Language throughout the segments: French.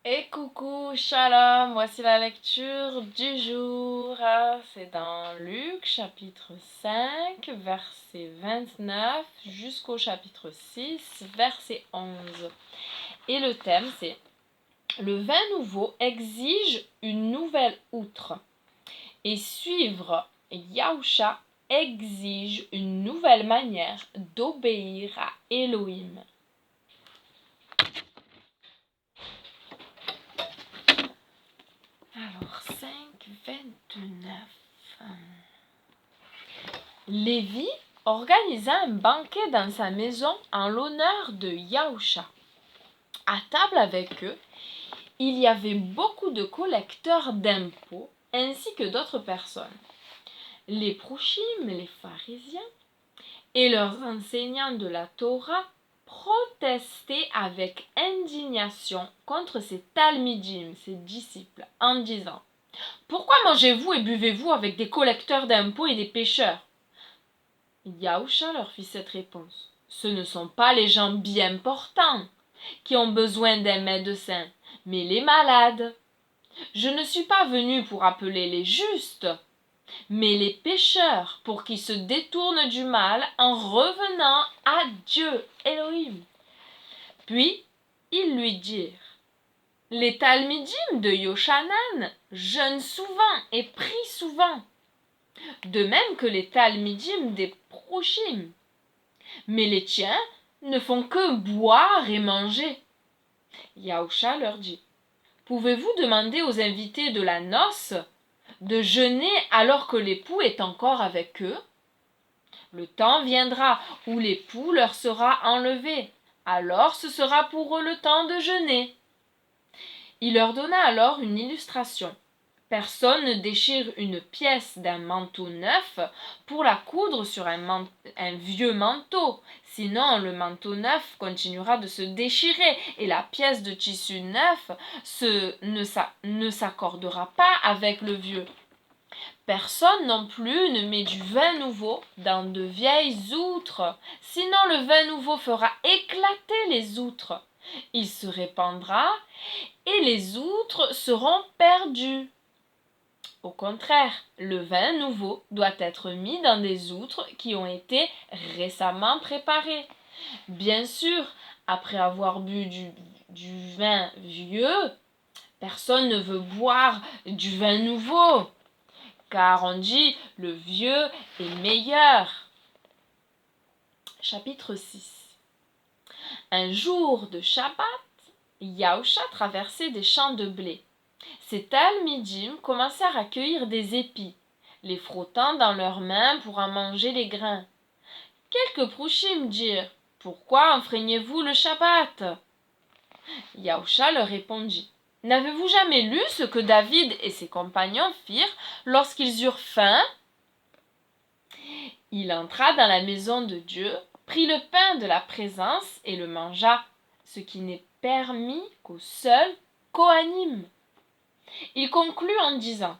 Et coucou, shalom, voici la lecture du jour. C'est dans Luc chapitre 5, verset 29 jusqu'au chapitre 6, verset 11. Et le thème c'est le vin nouveau exige une nouvelle outre et suivre Yahusha exige une nouvelle manière d'obéir à Elohim. Alors, 5,29. Lévi organisa un banquet dans sa maison en l'honneur de Yahusha. À table avec eux, il y avait beaucoup de collecteurs d'impôts ainsi que d'autres personnes. Les Prouchim, les pharisiens et leurs enseignants de la Torah protestaient avec indignation contre ces talmidim, ces disciples, en disant: pourquoi mangez-vous et buvez-vous avec des collecteurs d'impôts et des pécheurs? Yahusha leur fit cette réponse: ce ne sont pas les gens bien portants qui ont besoin d'un médecin, mais les malades. Je ne suis pas venu pour appeler les justes, mais les pécheurs, pour qu'ils se détournent du mal en revenant à Dieu, Elohim. Puis ils lui dirent: les talmidim de Yoshanan jeûnent souvent et prient souvent, de même que les talmidim des Prouchim. Mais les tiens ne font que boire et manger. Yahusha leur dit: pouvez-vous demander aux invités de la noce de jeûner alors que l'époux est encore avec eux? Le temps viendra où l'époux leur sera enlevé. Alors ce sera pour eux le temps de jeûner. Il leur donna alors une illustration. Personne ne déchire une pièce d'un manteau neuf pour la coudre sur un vieux manteau, sinon le manteau neuf continuera de se déchirer et la pièce de tissu neuf ne s'accordera pas avec le vieux. Personne non plus ne met du vin nouveau dans de vieilles outres, sinon le vin nouveau fera éclater les outres. Il se répandra et les outres seront perdues. Au contraire, le vin nouveau doit être mis dans des outres qui ont été récemment préparées. Bien sûr, après avoir bu du vin vieux, personne ne veut boire du vin nouveau, car on dit le vieux est meilleur. Chapitre 6. Un jour de Shabbat, Yahusha traversait des champs de blé. Ces talmidim commencèrent à cueillir des épis, les frottant dans leurs mains pour en manger les grains. Quelques prouchim dirent: pourquoi enfreignez-vous le Shabbat? Yahusha leur répondit: n'avez-vous jamais lu ce que David et ses compagnons firent lorsqu'ils eurent faim? Il entra dans la maison de Dieu, prit le pain de la présence et le mangea, ce qui n'est permis qu'aux seuls Kohanim. Il conclut en disant: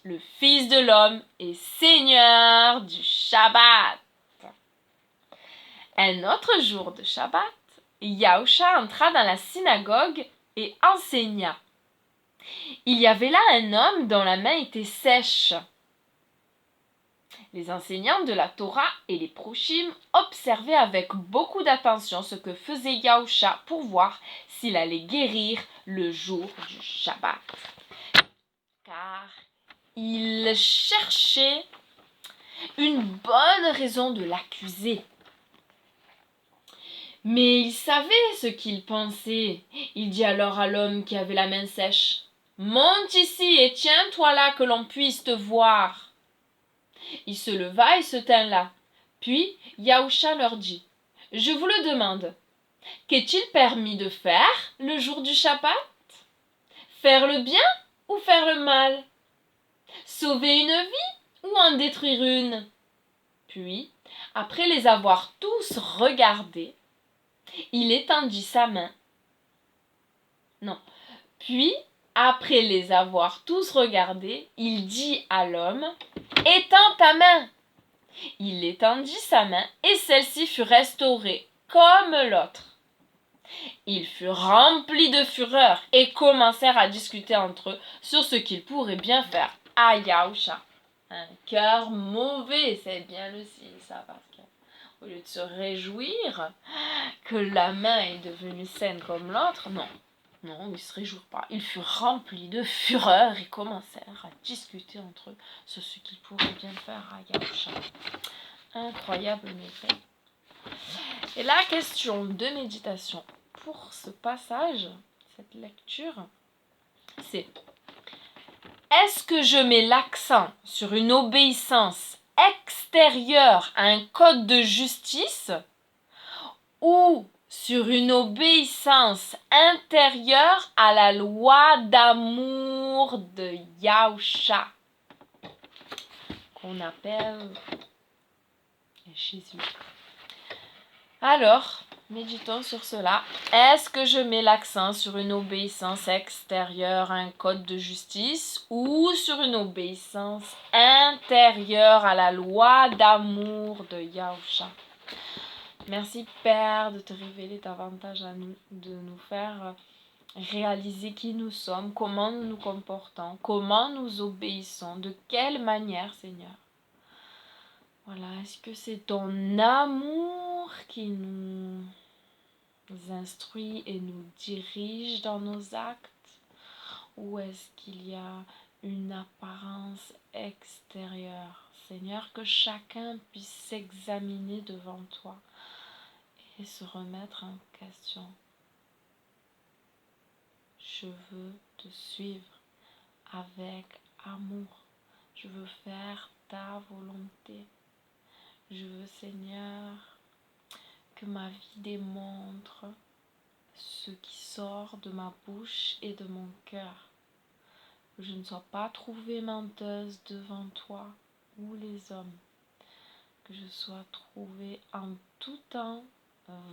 le Fils de l'homme est Seigneur du Shabbat. Un autre jour de Shabbat, Yahusha entra dans la synagogue et enseigna. Il y avait là un homme dont la main était sèche. Les enseignants de la Torah et les prochim observaient avec beaucoup d'attention ce que faisait Yahusha pour voir s'il allait guérir le jour du Shabbat. Car ils cherchaient une bonne raison de l'accuser. Mais il savait ce qu'il pensait. Il dit alors à l'homme qui avait la main sèche: monte ici et tiens-toi là que l'on puisse te voir. Il se leva et se tint là. Puis Yahusha leur dit: je vous le demande, qu'est-il permis de faire le jour du Shabbat? Faire le bien ou faire le mal? Sauver une vie ou en détruire une? Puis, après les avoir tous regardés, il étendit sa main. Non. Puis, après les avoir tous regardés, il dit à l'homme: étends ta main. Il étendit sa main et celle-ci fut restaurée comme l'autre. Ils furent remplis de fureur et commencèrent à discuter entre eux sur ce qu'ils pourraient bien faire à Yahusha. Un cœur mauvais, c'est bien le signe, ça, parce qu'au lieu de se réjouir que la main est devenue saine comme l'autre, non, ils ne se réjouirent pas. Ils furent remplis de fureur et commencèrent à discuter entre eux sur ce qu'ils pourraient bien faire à Yahusha. Incroyable méthode. Et la question de méditation pour ce passage, cette lecture, c'est: est-ce que je mets l'accent sur une obéissance extérieure à un code de justice ou sur une obéissance intérieure à la loi d'amour de Yahusha, qu'on appelle Jésus? Alors, méditons sur cela. Est-ce que je mets l'accent sur une obéissance extérieure à un code de justice ou sur une obéissance intérieure à la loi d'amour de Yahusha? Merci Père de te révéler davantage à nous, de nous faire réaliser qui nous sommes, comment nous nous comportons, comment nous obéissons, de quelle manière, Seigneur. Voilà, est-ce que c'est ton amour qui nous instruit et nous dirige dans nos actes, ou est-ce qu'il y a une apparence extérieure? Seigneur, que chacun puisse s'examiner devant toi et se remettre en question. Je veux te suivre avec amour. Je veux faire ta volonté. Je veux, Seigneur, que ma vie démontre ce qui sort de ma bouche et de mon cœur. Que je ne sois pas trouvée menteuse devant toi ou les hommes. Que je sois trouvée en tout temps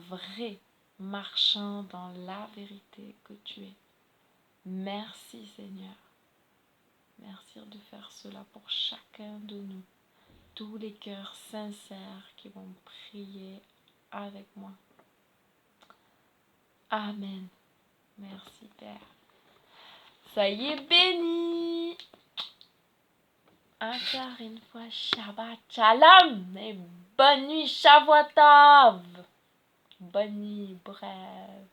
vraie, marchant dans la vérité que tu es. Merci Seigneur. Merci de faire cela pour chacun de nous. Tous les cœurs sincères qui vont prier avec moi. Amen. Merci Père. Soyez bénis. Encore une fois, Shabbat Shalom et bonne nuit Shavuot Tov. Bonne nuit, bref.